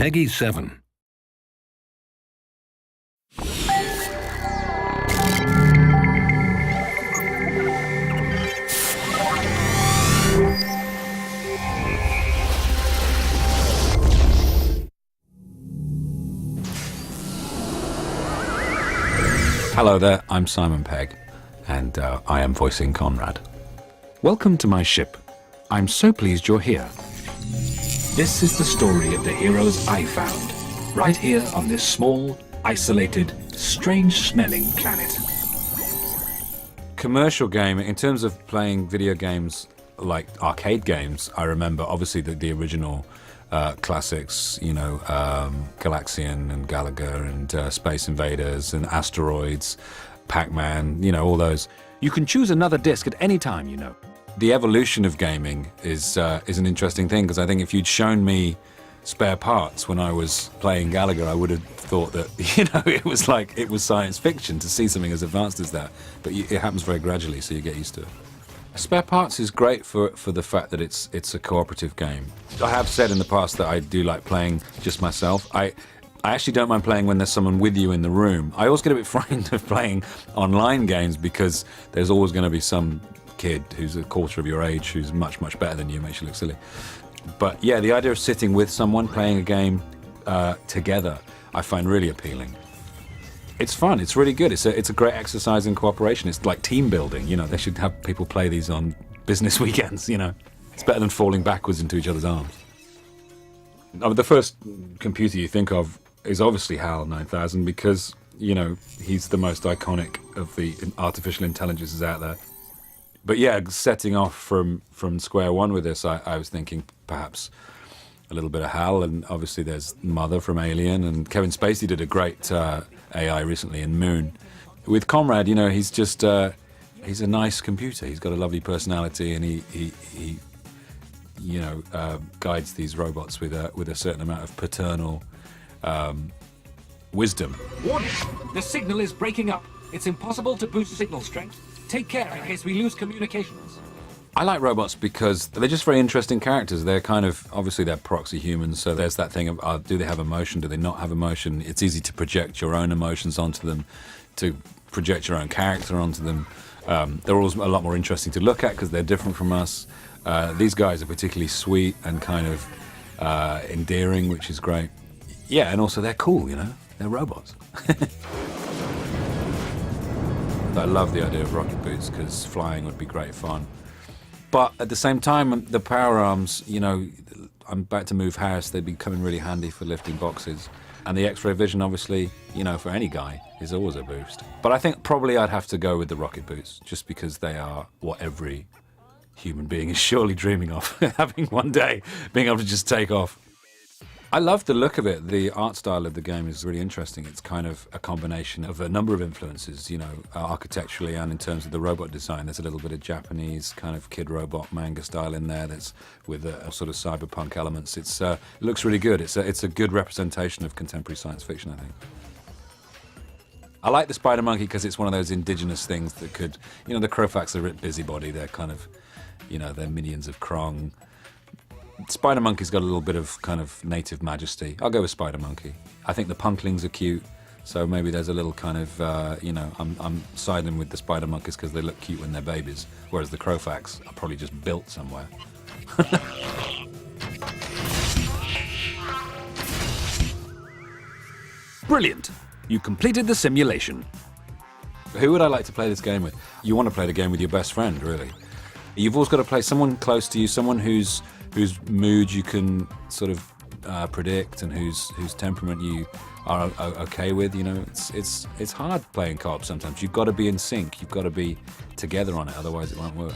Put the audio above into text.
Peggy 7. Hello there, I'm Simon Pegg, and I am voicing Conrad. Welcome to my ship. I'm so pleased you're here. This is the story of the heroes I found, right here on this small, isolated, strange-smelling planet. Commercial game, in terms of playing video games like arcade games, I remember obviously the original classics, you know, Galaxian and Galaga and Space Invaders and Asteroids, Pac-Man, you know, all those. You can choose another disc at any time, you know. The evolution of gaming is an interesting thing, because I think if you'd shown me spare parts when I was playing Galaga, I would have thought that, you know, it was science fiction to see something as advanced as that. But it happens very gradually, so you get used to it. Spare parts is great for the fact that it's a cooperative game. I have said in the past that I do like playing just myself. I actually don't mind playing when there's someone with you in the room. I always get a bit frightened of playing online games, because there's always going to be some kid who's a quarter of your age who's much, much better than you, makes you look silly. But yeah, the idea of sitting with someone playing a game together, I find really appealing. It's fun, it's really good. It's a great exercise in cooperation. It's like team building, you know. They should have people play these on business weekends, you know. It's better than falling backwards into each other's arms. The first computer you think of is obviously HAL 9000, because, you know, he's the most iconic of the artificial intelligences out there. But yeah, setting off from square one with this, I was thinking perhaps a little bit of HAL, and obviously there's Mother from Alien, and Kevin Spacey did a great AI recently in Moon. With Conrad, you know, he's just he's a nice computer. He's got a lovely personality, and he you know, guides these robots with a certain amount of paternal wisdom. Warning! The signal is breaking up. It's impossible to boost signal strength. Take care in case we lose communications. I like robots because they're just very interesting characters. They're kind of, obviously they're proxy humans, so there's that thing of, do they have emotion, do they not have emotion? It's easy to project your own emotions onto them, to project your own character onto them. They're always a lot more interesting to look at because they're different from us. These guys are particularly sweet and kind of endearing, which is great. Yeah, and also they're cool, you know? They're robots. I love the idea of rocket boots because flying would be great fun. But at the same time, the power arms, you know, I'm about to move house, they'd be coming really handy for lifting boxes. And the X-ray vision, obviously, you know, for any guy, is always a boost. But I think probably I'd have to go with the rocket boots, just because they are what every human being is surely dreaming of, having one day, being able to just take off. I love the look of it. The art style of the game is really interesting. It's kind of a combination of a number of influences, you know, architecturally and in terms of the robot design. There's a little bit of Japanese kind of kid robot manga style in there that's with a sort of cyberpunk elements. It looks really good. It's a good representation of contemporary science fiction, I think. I like the spider monkey because it's one of those indigenous things that could, you know, the Crowfax are a bit busybody. They're kind of, you know, they're minions of Krong. Spider Monkey's got a little bit of kind of native majesty. I'll go with Spider Monkey. I think the Punklings are cute, so maybe there's a little kind of, you know, I'm siding with the Spider Monkeys because they look cute when they're babies, whereas the Crowfax are probably just built somewhere. Brilliant! You completed the simulation. Who would I like to play this game with? You want to play the game with your best friend, really. You've always got to play someone close to you, someone whose mood you can sort of predict and whose temperament you are okay with. You know, it's hard playing co-op sometimes. You've got to be in sync. You've got to be together on it, otherwise it won't work.